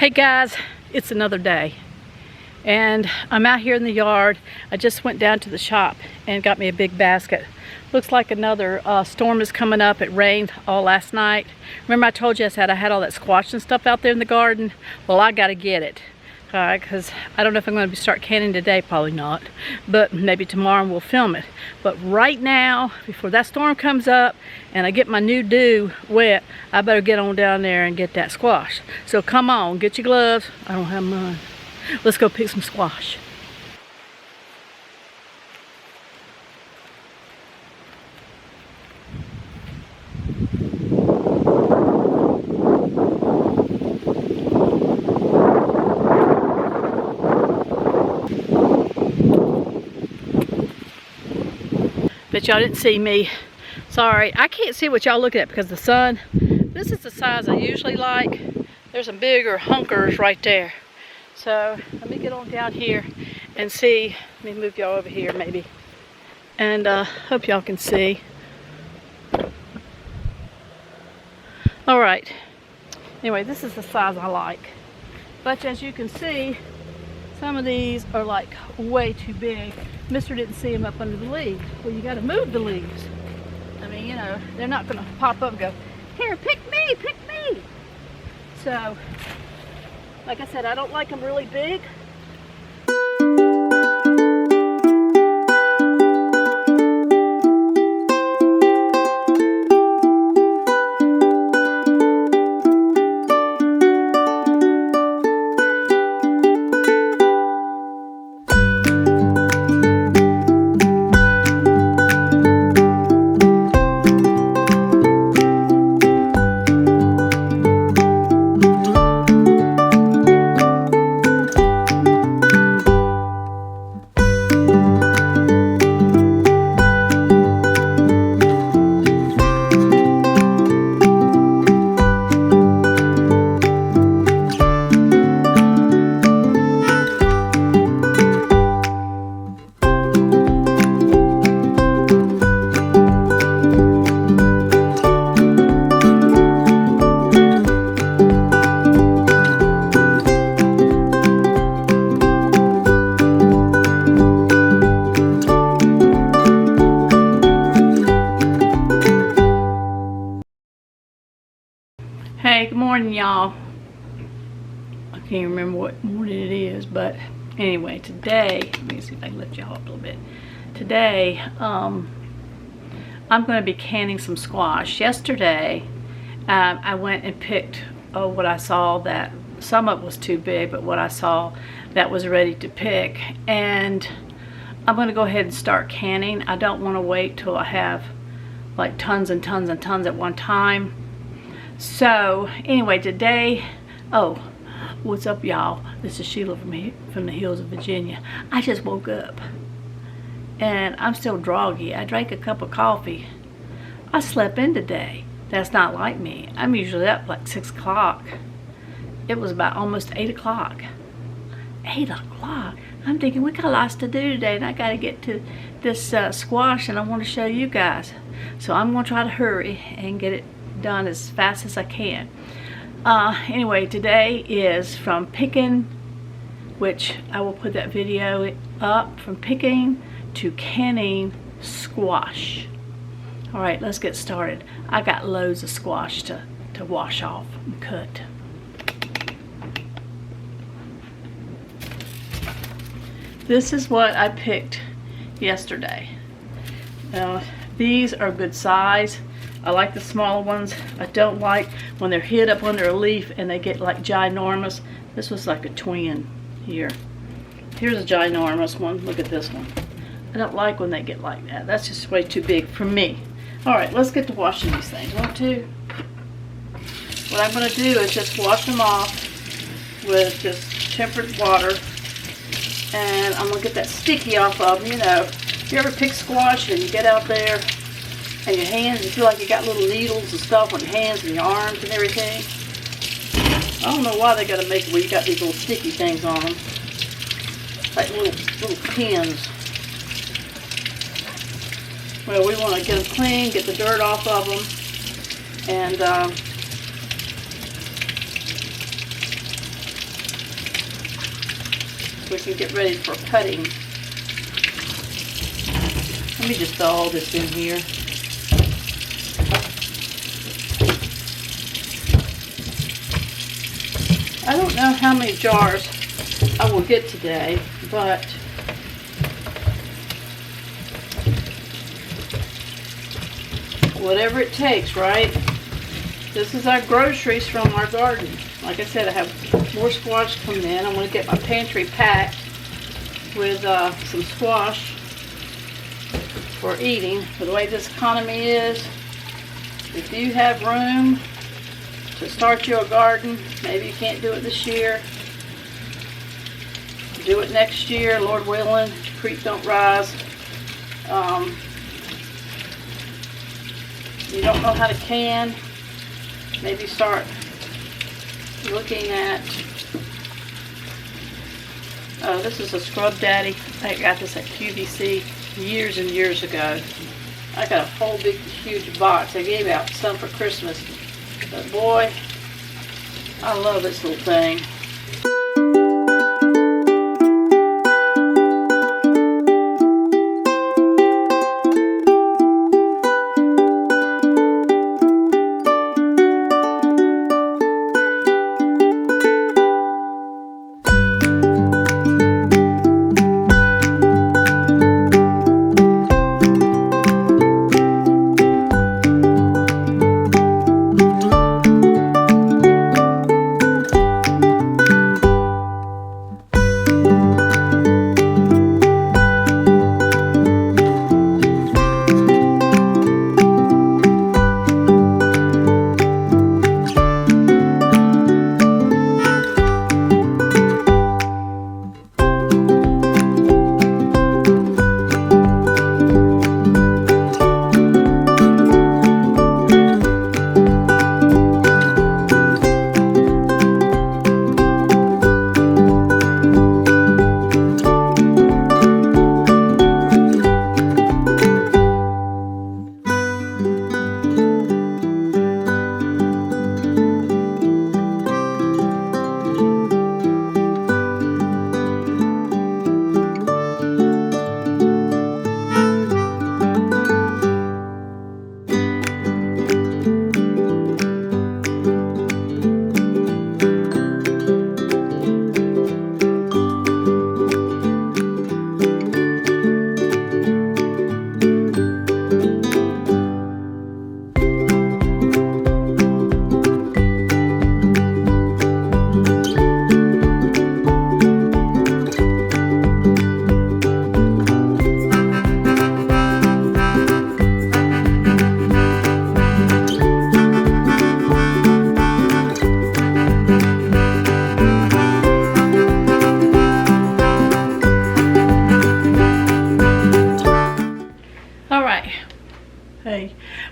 Hey guys, it's another day and I'm out here in the yard. I just went down to the shop and got me a big basket. Looks like another storm is coming up. It rained all last night. Remember I told you I had all that squash and stuff out there in the garden? Well, I gotta get it. Because I don't know if I'm going to start canning today, probably not, but maybe tomorrow we'll film it. But right now, before that storm comes up and I get my new dew wet, I better get on down there and get that squash. So come on, get your gloves. I don't have mine. Let's go pick some squash. Bet y'all didn't see me. Sorry, I can't see what y'all looking at because of the sun. This is the size I usually like. There's some bigger hunkers right there. So let me get on down here and see. Let me move y'all over here maybe. And hope y'all can see. All right. Anyway, this is the size I like. But as you can see, some of these are like way too big. Mister didn't see them up under the leaves. Well, you gotta move the leaves. I mean, you know, they're not gonna pop up and go, here, pick me, pick me. So, like I said, I don't like them really big. Hey, good morning, y'all. I can't remember what morning it is, but anyway, today, let me see if I can lift y'all up a little bit. Today, I'm going to be canning some squash. Yesterday, I went and picked what I saw that, some of it was too big, but what I saw that was ready to pick. And I'm going to go ahead and start canning. I don't want to wait till I have like tons and tons and tons at one time. So anyway, today, oh, what's up, y'all? This is Sheila from the hills of Virginia. I just woke up and I'm still groggy. I drank a cup of coffee. I slept in today. That's not like me. I'm usually up like 6 o'clock. It was about almost 8 o'clock. 8 o'clock. I'm thinking we got lots to do today and I got to get to this squash and I want to show you guys. So I'm going to try to hurry and get it done as fast as I can. Anyway, today is from picking, which I will put that video up, from picking to canning squash. All right, let's get started. I got loads of squash to wash off and cut. This is what I picked yesterday. These are good size. I like the smaller ones. I don't like when they're hid up under a leaf and they get like ginormous. This was like a twin here. Here's a ginormous one. Look at this one. I don't like when they get like that. That's just way too big for me. All right, let's get to washing these things. What I'm going to do is just wash them off with just tempered water. And I'm going to get that sticky off of them. You know, if you ever pick squash and you get out there and your hands, you feel like you got little needles and stuff on your hands and your arms and everything. I don't know why they got to make it where you got these little sticky things on them. Like little pins. Well, we want to get them clean, get the dirt off of them, and so we can get ready for cutting. Let me just throw all this in here. I don't know how many jars I will get today, but whatever it takes, right? This is our groceries from our garden. Like I said, I have more squash coming in. I'm going to get my pantry packed with some squash for eating. But the way this economy is, if you have room to start your garden, maybe you can't do it this year, do it next year, Lord willing, the creek don't rise. You don't know how to can, maybe start looking at, oh, this is a Scrub Daddy. I got this at QVC years and years ago. I got a whole big huge box. I gave out some for Christmas, but boy, I love this little thing.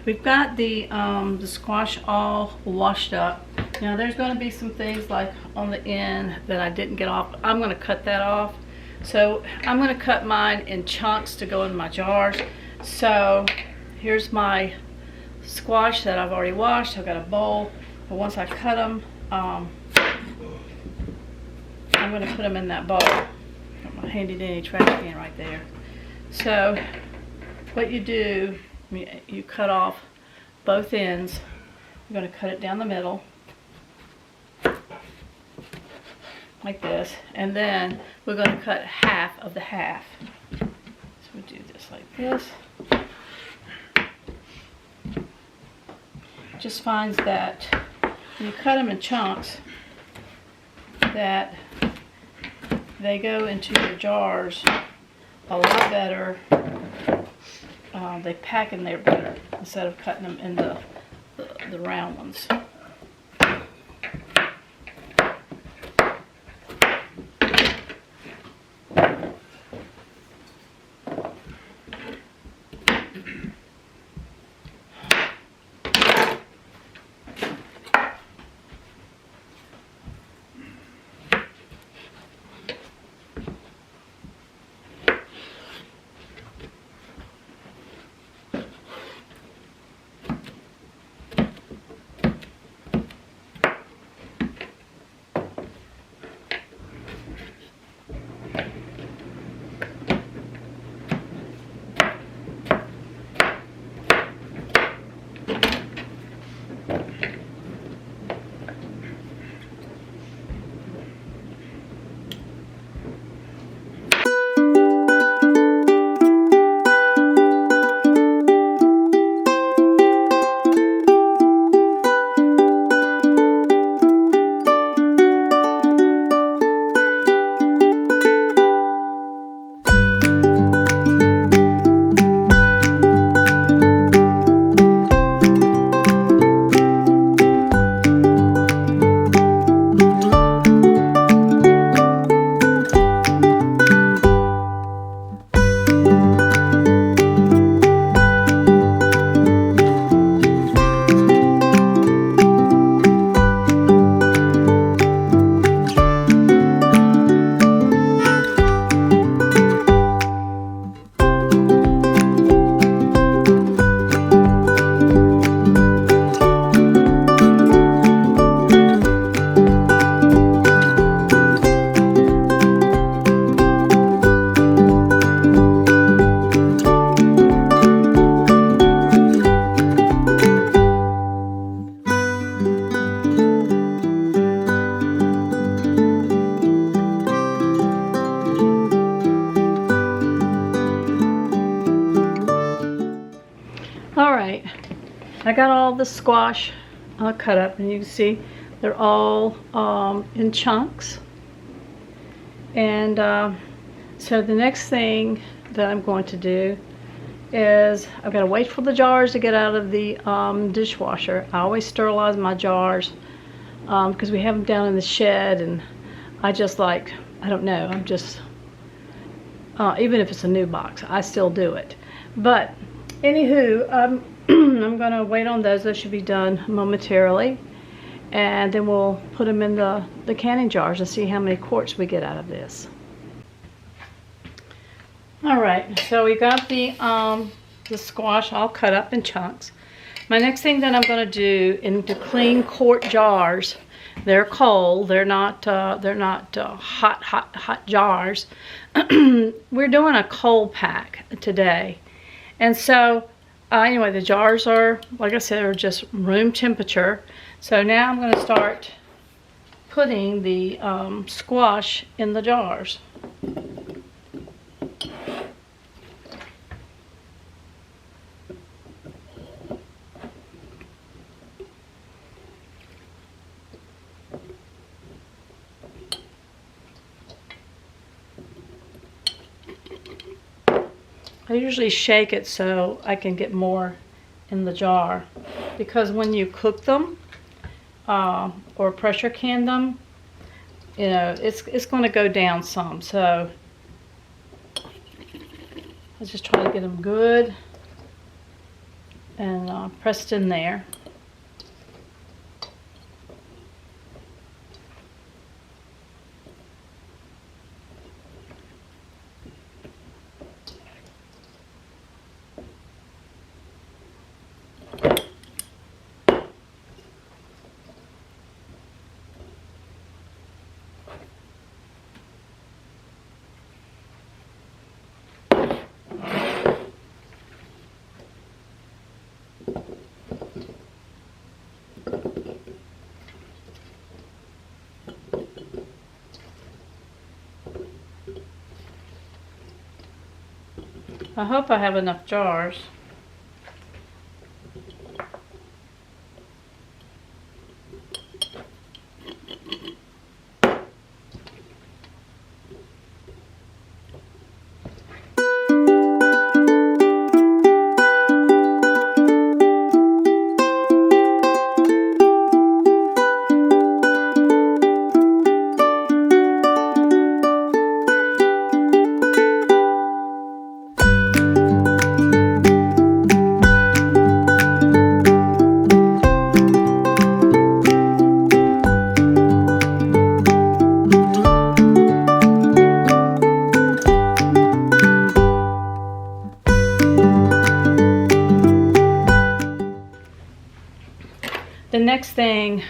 We've got the squash all washed up. Now there's going to be some things like on the end that I didn't get off. I'm going to cut that off. So I'm going to cut mine in chunks to go in my jars. So here's my squash that I've already washed. I've got a bowl. But once I cut them, I'm going to put them in that bowl. Got my handy dandy trash can right there. So what you do, you cut off both ends. You're going to cut it down the middle like this, and then we're going to cut half of the half. So we do this like this. Just finds that when you cut them in chunks, that they go into your jars a lot better. They pack in there better instead of cutting them in the round ones. I got all the squash cut up, and you can see they're all in chunks. And so the next thing that I'm going to do is I've got to wait for the jars to get out of the dishwasher. I always sterilize my jars because we have them down in the shed, and I just like, I don't know, I'm just, even if it's a new box, I still do it. But anywho, I'm going to wait on those. Those should be done momentarily. And then we'll put them in the canning jars and see how many quarts we get out of this. Alright, so we got the squash all cut up in chunks. My next thing that I'm going to do into clean quart jars, they're cold, they're not hot jars. We're doing a cold pack today. And so anyway, the jars are, like I said, are just room temperature. So now I'm going to start putting the squash in the jars. I usually shake it so I can get more in the jar, because when you cook them or pressure can them, you know, it's going to go down some. So I just try to get them good and pressed in there. I hope I have enough jars. The next thing,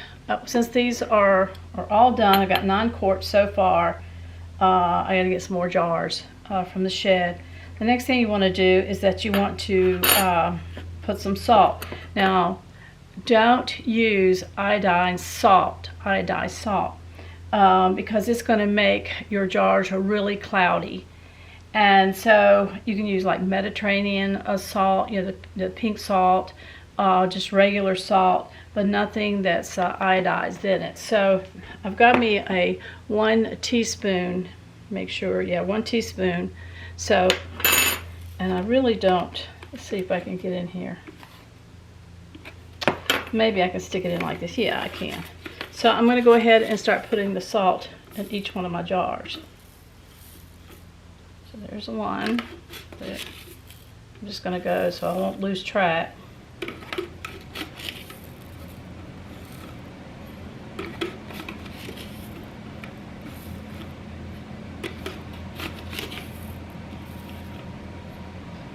since these are all done, I got 9 quarts so far. I gotta get some more jars from the shed. The next thing you want to do is that you want to put some salt. Now, don't use iodized salt, because it's going to make your jars really cloudy. And so you can use like Mediterranean salt, you know, the pink salt, just regular salt, but nothing that's iodized in it. So I've got me a 1 teaspoon, make sure, yeah, 1 teaspoon. So, and I really don't, let's see if I can get in here. Maybe I can stick it in like this. Yeah, I can. So I'm going to go ahead and start putting the salt in each one of my jars. So there's one. I'm just going to go so I won't lose track.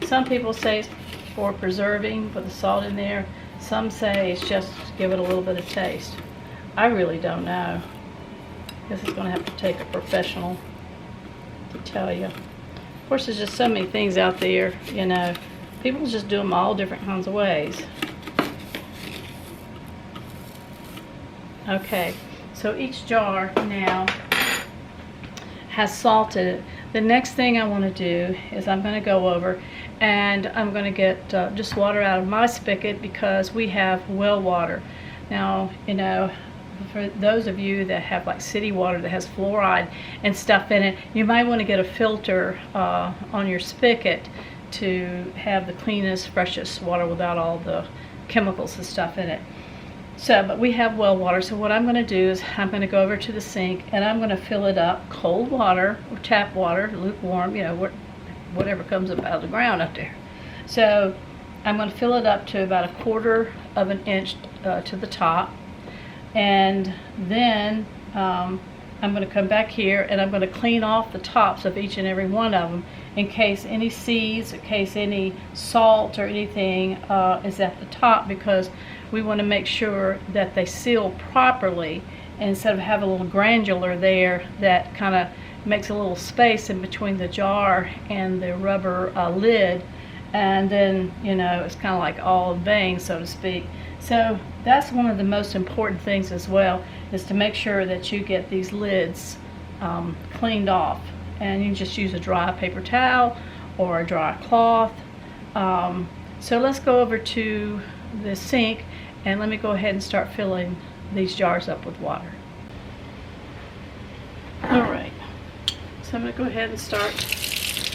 Some people say it's for preserving, put the salt in there. Some say it's just to give it a little bit of taste. I really don't know. I guess it's going to have to take a professional to tell you. Of course, there's just so many things out there, you know. People just do them all different kinds of ways. Okay, so each jar now has salt in it. the next thing I want to do is I'm going to go over and I'm going to get just water out of my spigot because we have well water. Now, you know, for those of you that have like city water that has fluoride and stuff in it, you might want to get a filter on your spigot to have the cleanest, freshest water without all the chemicals and stuff in it. So, but we have well water, so what I'm going to do is I'm going to go over to the sink and I'm going to fill it up cold water or tap water, lukewarm, you know, whatever comes up out of the ground up there. So I'm going to fill it up to about 1/4 of an inch to the top, and then I'm going to come back here and I'm going to clean off the tops of each and every one of them in case any seeds, in case any salt or anything is at the top, because we want to make sure that they seal properly instead of having a little granular there that kind of makes a little space in between the jar and the rubber lid, and then, you know, it's kind of like all in vain, so to speak. So that's one of the most important things as well, is to make sure that you get these lids cleaned off, and you can just use a dry paper towel or a dry cloth. So let's go over to the sink and let me go ahead and start filling these jars up with water. Alright, so I'm going to go ahead and start.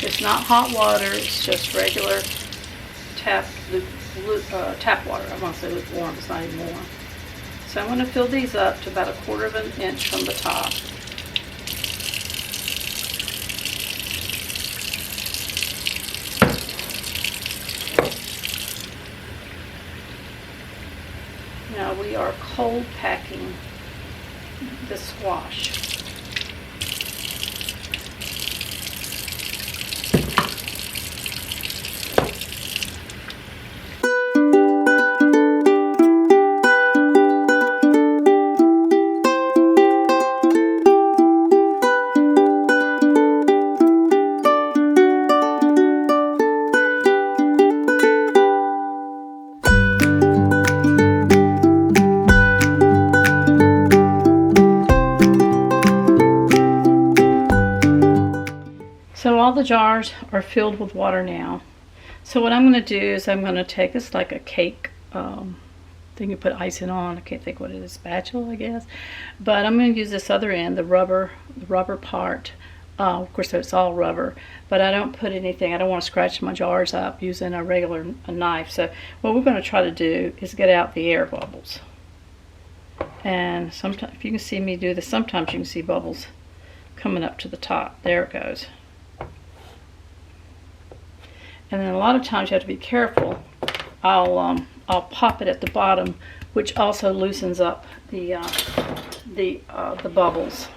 It's not hot water, it's just regular tap water. I want to say lukewarm, it's not even warm. So I'm going to fill these up to about 1/4 of an inch from the top. Now we are cold packing the squash. So all the jars are filled with water now. So what I'm going to do is I'm going to take this like a cake thing you put icing on. I can't think what it is, spatula, I guess. But I'm going to use this other end, the rubber part. Of course, it's all rubber, but I don't put anything. I don't want to scratch my jars up using a regular knife. So what we're going to try to do is get out the air bubbles. And sometimes, if you can see me do this, sometimes you can see bubbles coming up to the top. There it goes. And then a lot of times you have to be careful. I'll pop it at the bottom, which also loosens up the bubbles.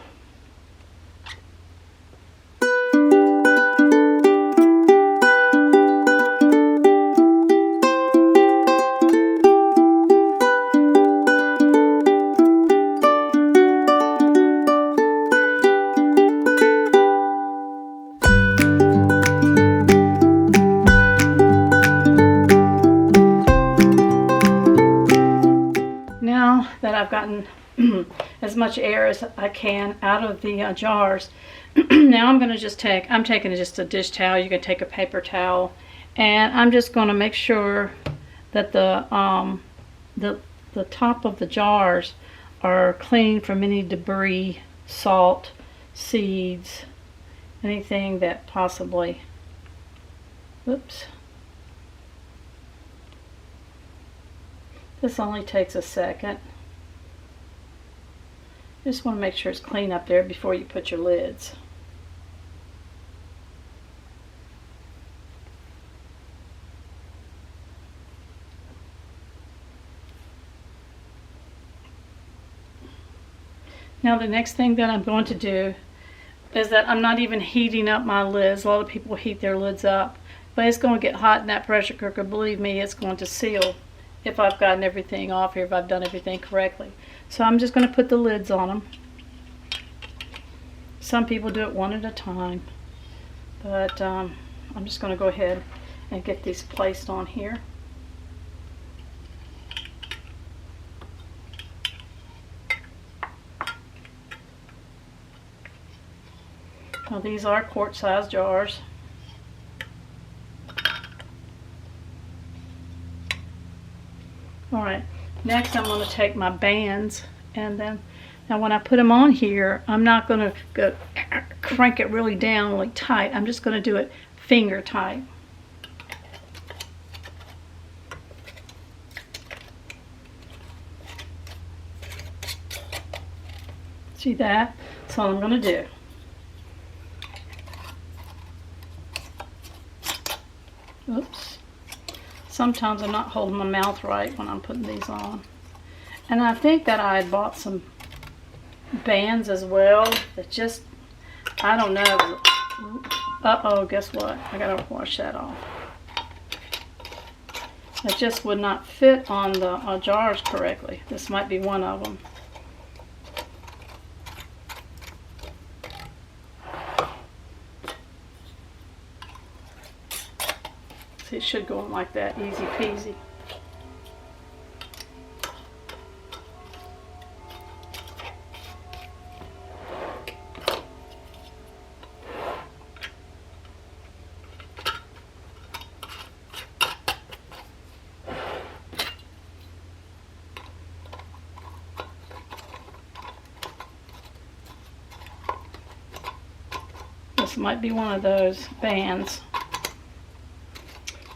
Now that I've gotten as much air as I can out of the jars, now I'm going to just I'm taking just a dish towel. You can take a paper towel, and I'm just going to make sure that the top of the jars are clean from any debris, salt, seeds, anything that possibly, oops. This only takes a second. Just want to make sure it's clean up there before you put your lids. Now the next thing that I'm going to do is that I'm not even heating up my lids. A lot of people heat their lids up, but it's going to get hot in that pressure cooker. Believe me, it's going to seal if I've gotten everything off here, if I've done everything correctly. So I'm just going to put the lids on them. Some people do it one at a time, but I'm just going to go ahead and get these placed on here. Now these are quart-sized jars. Alright, next I'm going to take my bands, and then, now when I put them on here, I'm not going to go crank it really down like tight. I'm just going to do it finger tight. See that? That's all I'm going to do. Oops. Sometimes I'm not holding my mouth right when I'm putting these on. And I think that I had bought some bands as well that just, I don't know. Uh-oh, guess what? I gotta wash that off. It just would not fit on the jars correctly. This might be one of them. See, it should go on like that, easy peasy. This might be one of those bands.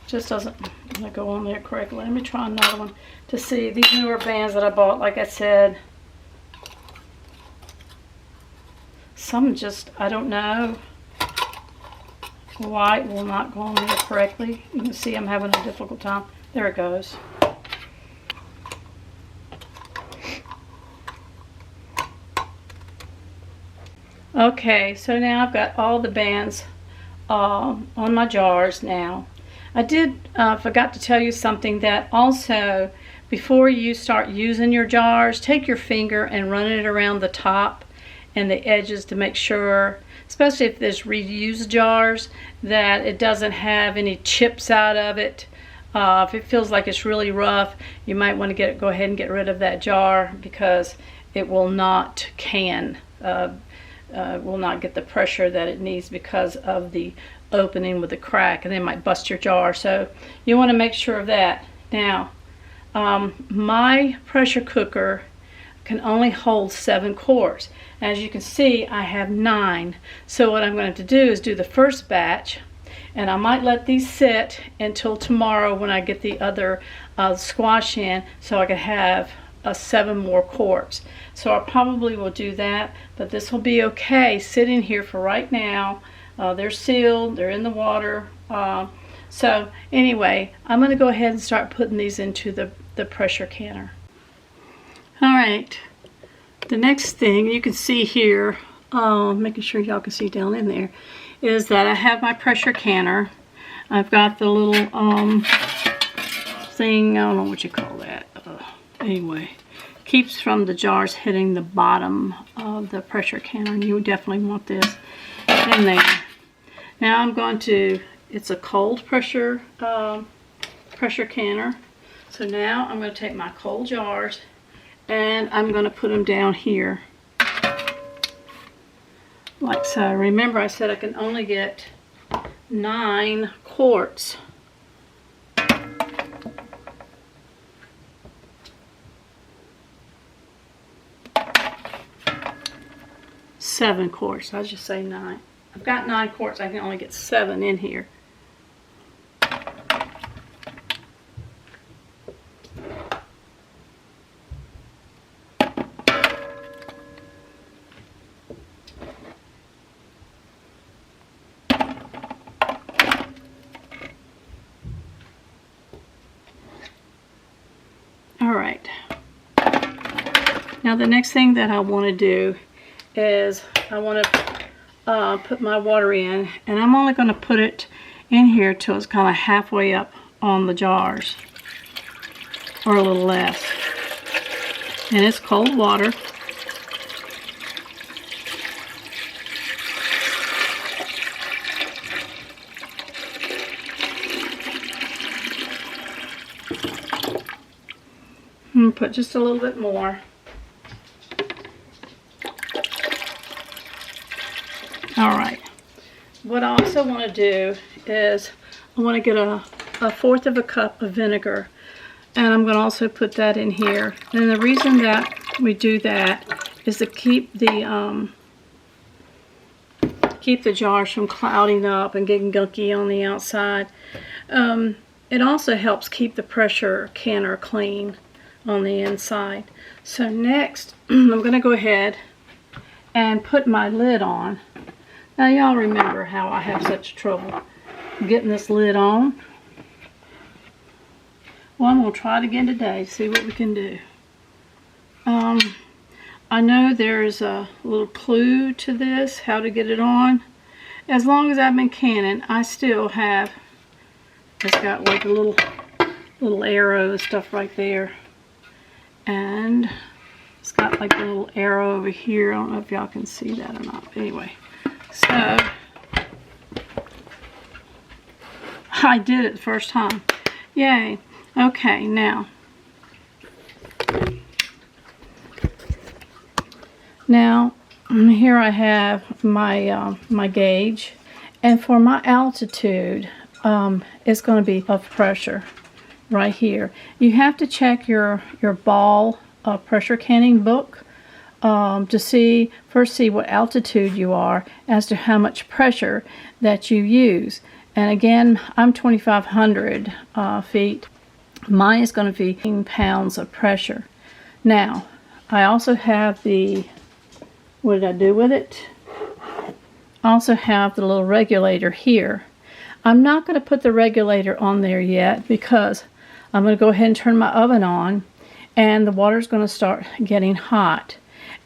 Just doesn't go on there correctly. Let me try another one to see. These newer bands that I bought, like I said, some just, I don't know why it will not go on there correctly. You can see I'm having a difficult time. There it goes. Okay, so now I've got all the bands on my jars now. I did forgot to tell you something, that also before you start using your jars, take your finger and run it around the top and the edges to make sure, especially if there's reused jars, that it doesn't have any chips out of it. If it feels like it's really rough, you might want to go ahead and get rid of that jar, because it will not will not get the pressure that it needs because of the opening with the crack, and they might bust your jar. So you want to make sure of that. Now, my pressure cooker can only hold 7 quarts. As you can see, I have 9. So what I'm going to do is do the first batch, and I might let these sit until tomorrow when I get the other squash in, so I can have 7 more quarts. So I probably will do that, but this will be okay sitting here for right now. They're sealed, they're in the water. So anyway, I'm going to go ahead and start putting these into the pressure canner. Alright, the next thing you can see here, making sure y'all can see down in there, is that I have my pressure canner. I've got the little thing, I don't know what you call that. Anyway, keeps from the jars hitting the bottom of the pressure canner, and you definitely want this in there. Now I'm going to, it's a cold pressure canner. So now I'm going to take my cold jars and I'm going to put them down here. Like so. Remember, I said I can only get 9 quarts. Seven quarts. I'll just say 9. I've got 9 quarts. I can only get 7 in here. All right. Now the next thing that I want to do is I want to put my water in, and I'm only going to put it in here till it's kind of halfway up on the jars, or a little less. And it's cold water. And put just a little bit more. All right, what I also want to do is I want to get a 1/4 of a cup of vinegar, and I'm going to also put that in here. And the reason that we do that is to keep the jars from clouding up and getting gunky on the outside. It also helps keep the pressure canner clean on the inside. So next, I'm going to go ahead and put my lid on. Now y'all remember how I have such trouble getting this lid on. Well, I'm going to try it again today, see what we can do. I know there's a little clue to this, how to get it on. As long as I've been canning, I still have, it's got like a little arrow and stuff right there. And it's got like a little arrow over here. I don't know if y'all can see that or not. Anyway, so I did it the first time. Yay. Okay, now here I have my my gauge, and for my altitude, it's going to be of pressure right here. You have to check your ball pressure canning book to see what altitude you are as to how much pressure that you use. And again, I'm 2,500 feet. Mine is going to be 18 pounds of pressure. Now, I also have the, what did I do with it? I also have the little regulator here. I'm not going to put the regulator on there yet because I'm going to go ahead and turn my oven on, and the water's going to start getting hot.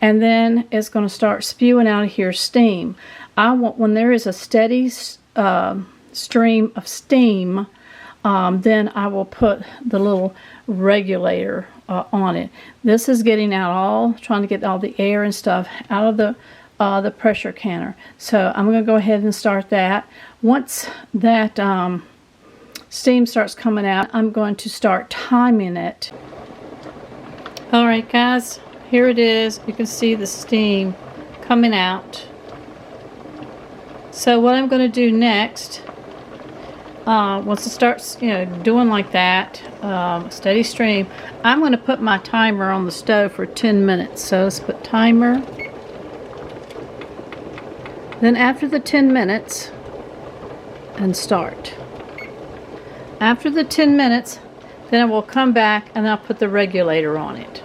And then it's going to start spewing out of here steam. I want, when there is a steady stream of steam, then I will put the little regulator on it. This is getting out trying to get all the air and stuff out of the pressure canner. So I'm going to go ahead and start that. Once that steam starts coming out, I'm going to start timing it. Alright guys, here it is. You can see the steam coming out. So what I'm going to do next, once it starts, doing like that, steady stream, I'm going to put my timer on the stove for 10 minutes. So let's put timer. Then after the 10 minutes, and start. After the 10 minutes, then I will come back and I'll put the regulator on it.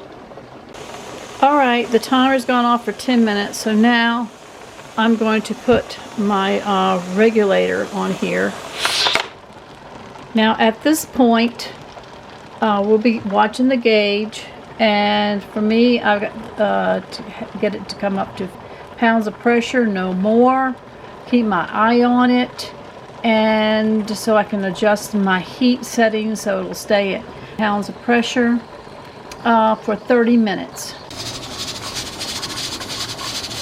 Alright, the timer's gone off for 10 minutes, so now I'm going to put my regulator on here. Now at this point, we'll be watching the gauge, and for me, I've got to get it to come up to pounds of pressure, no more. Keep my eye on it, and so I can adjust my heat settings so it'll stay at pounds of pressure for 30 minutes.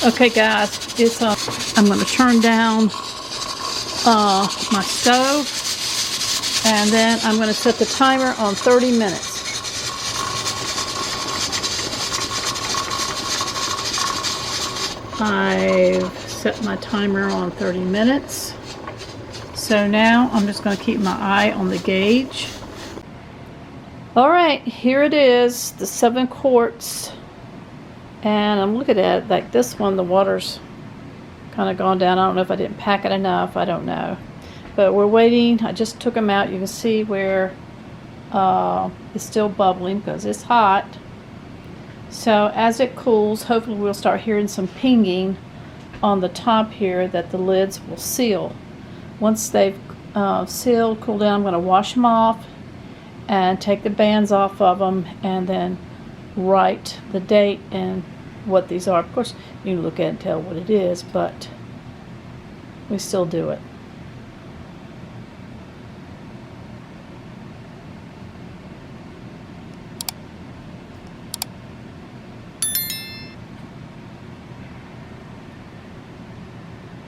Okay guys, it's I'm going to turn down my stove, and then I'm going to set the timer on 30 minutes. I've set my timer on 30 minutes. So now I'm just going to keep my eye on the gauge. Alright, here it is, the 7 quarts. And I'm looking at it like this one, the water's kind of gone down. I don't know if I didn't pack it enough, I don't know. But we're waiting. I just took them out. You can see where it's still bubbling because it's hot. So as it cools, hopefully we'll start hearing some pinging on the top here that the lids will seal. Once they've sealed, cooled down, I'm going to wash them off and take the bands off of them, and then write the date and what these are. Of course, you can look at it and tell what it is, but we still do it.